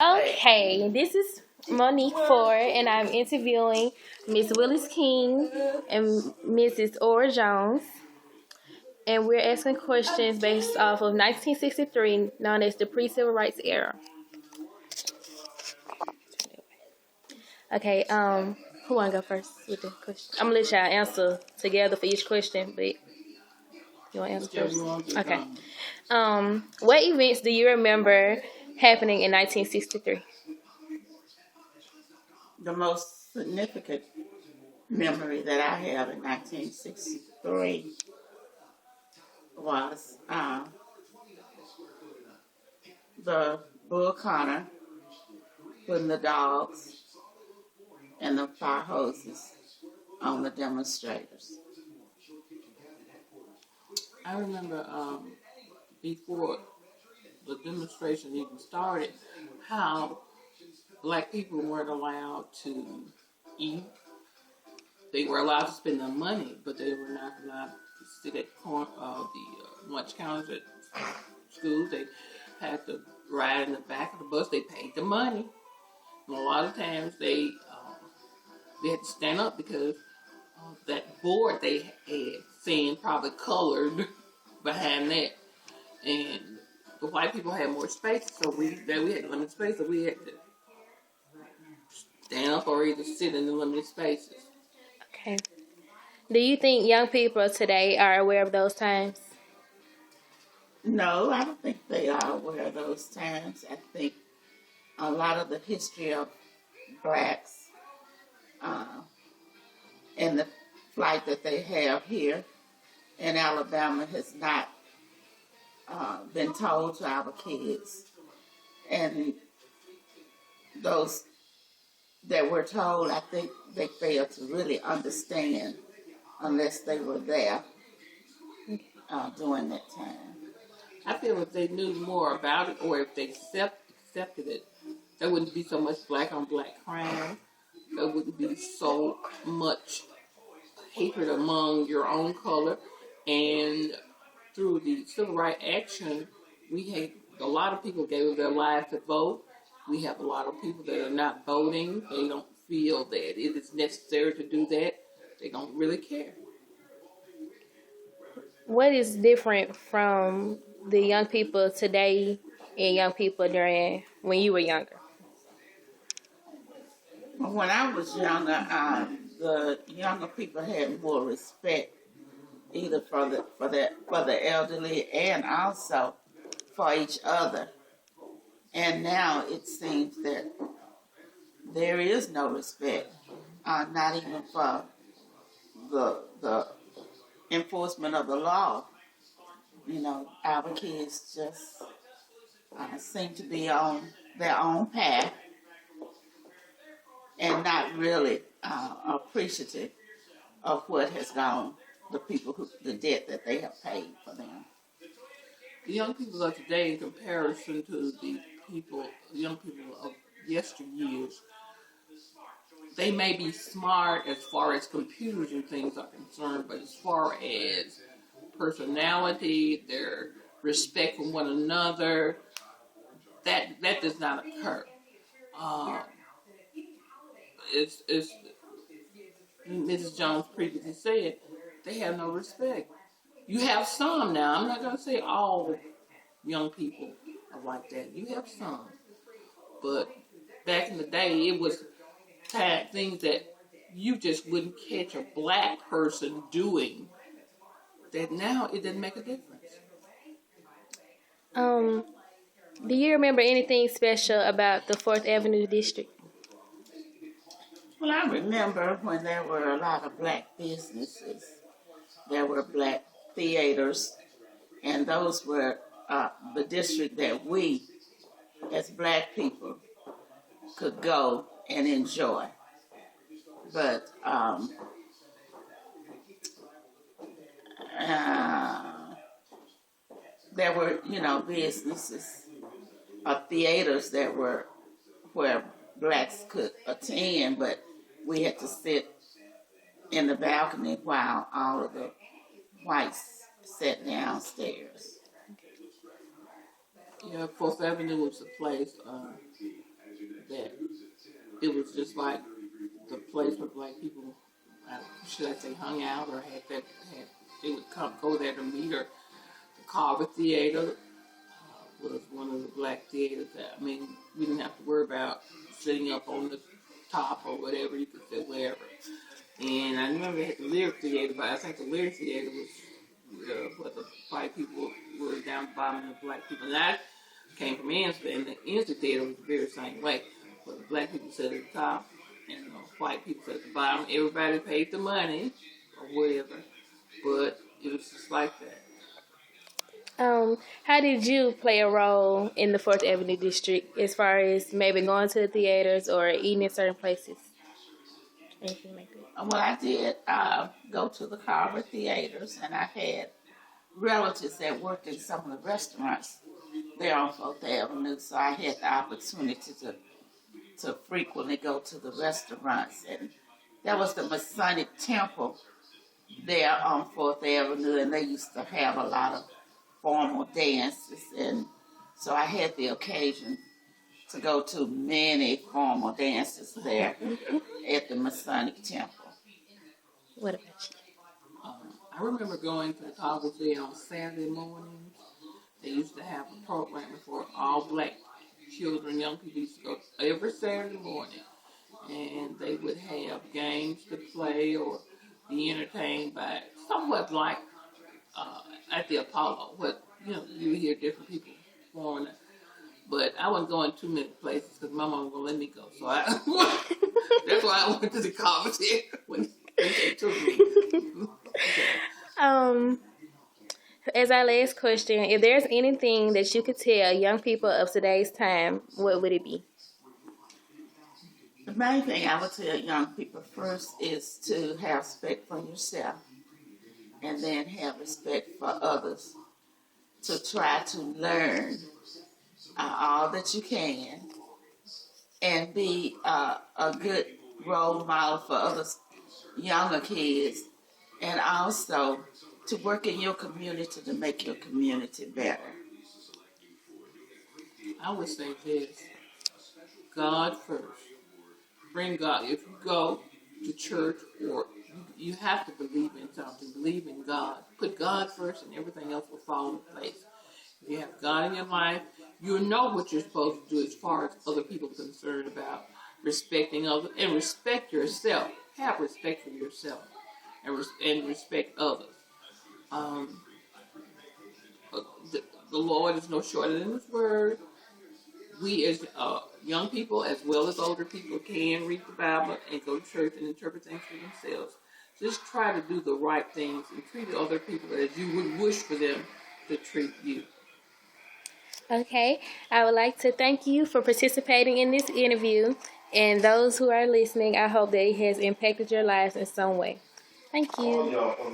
Okay, this is Monique Ford, and I'm interviewing Miss Willis King and Mrs. Ora Jones, and we're asking questions based off of 1963, known as the pre-civil rights era. Okay, who wanna go first with the question? I'm gonna let y'all answer together for each question, but you wanna answer first? Okay. What events do you remember happening in 1963? The most significant memory that I have in 1963 was the Bull Connor putting the dogs and the fire hoses on the demonstrators. I remember before the demonstration even started, how black people weren't allowed to eat. They were allowed to spend their money, but they were not allowed to sit at the lunch counters at schools. They had to ride in the back of the bus. They paid the money, and a lot of times they had to stand up because that board they had seen probably colored behind that, and the white people had more space, so we had limited space, so we had to stand up or either sit in the limited spaces. Okay. Do you think young people today are aware of those times? No, I don't think they are aware of those times. I think a lot of the history of blacks uh, and the flight that they have here in Alabama has not been told to our kids. And those that were told, I think they failed to really understand unless they were there during that time. I feel if they knew more about it, or if they accepted it, there wouldn't be so much black on black crime. There wouldn't be so much hatred among your own color. And through the civil rights action, we had a lot of people gave their lives to vote. We have a lot of people that are not voting. They don't feel that it is necessary to do that. They don't really care. What is different from the young people today and young people during when you were younger? When I was younger, the younger people had more respect, either for the elderly and also for each other. And now it seems that there is no respect, not even for the enforcement of the law. You know, our kids just seem to be on their own path and not really appreciative of what has gone, the debt that they have paid for them. The young people of today, in comparison to the young people of yesteryears, they may be smart as far as computers and things are concerned, but as far as personality, their respect for one another, that does not occur. Uh, it's Mrs. Jones previously said, they have no respect. You have some now. I'm not going to say all young people are like that. You have some. But back in the day, it was things that you just wouldn't catch a black person doing, that now it doesn't make a difference. Do you remember anything special about the Fourth Avenue district? Well, I remember when there were a lot of black businesses, there were black theaters, and those were the district that we, as black people, could go and enjoy. But there were, businesses or theaters that were where blacks could attend, but we had to sit in the balcony while all of the whites sat downstairs. Yeah, Fourth Avenue was a place. it was just like the place where black people, should I say, hung out or they would go there to meet. Or the Carver Theater was one of the black theaters that, I mean, we didn't have to worry about sitting up on the top or whatever. You could sit wherever. And I remember they had the Lyric Theater, but I think the Lyric Theater was where the white people were down the bottom and the black people. And I came from Anstey, and the Anstey Theater was the very same way. But the black people sat at the top, and the white people sat at the bottom. Everybody paid the money, or whatever, but it was just like that. How did you play a role in the 4th Avenue District as far as maybe going to the theaters or eating in certain places? Anything like that? Well, I did go to the Carver Theaters, and I had relatives that worked in some of the restaurants there on 4th Avenue, so I had the opportunity to frequently go to the restaurants. And that was the Masonic Temple there on 4th Avenue, and they used to have a lot of formal dances, and so I had the occasion to go to many formal dances there at the Masonic Temple. What about you? I remember going to the Carver Theater on Saturday mornings. They used to have a program for all black children, young people used to go every Saturday morning, and they would have games to play or be entertained by somewhat like at the Apollo, what you hear different people performing. But I wasn't going too many places because my mom wouldn't let me go. So that's why I went to the Carver Theater when they took me. Okay. As our last question, if there's anything that you could tell young people of today's time, what would it be? The main thing I would tell young people first is to have respect for yourself, and then have respect for others. To try to learn all that you can, and be a good role model for other younger kids, and also to work in your community to make your community better. I would say this: God first. Bring God. If you go to church, or you have to believe in something, believe in God. Put God first, and everything else will fall into place. If you have God in your life, you know what you're supposed to do as far as other people are concerned about respecting others, and respect yourself. Have respect for yourself, and respect others. The Lord is no shorter than His word. We as young people, as well as older people, can read the Bible and go to church and interpret things for themselves. Just try to do the right things and treat other people as you would wish for them to treat you. Okay, I would like to thank you for participating in this interview, and those who are listening, I hope that it has impacted your lives in some way. Thank you.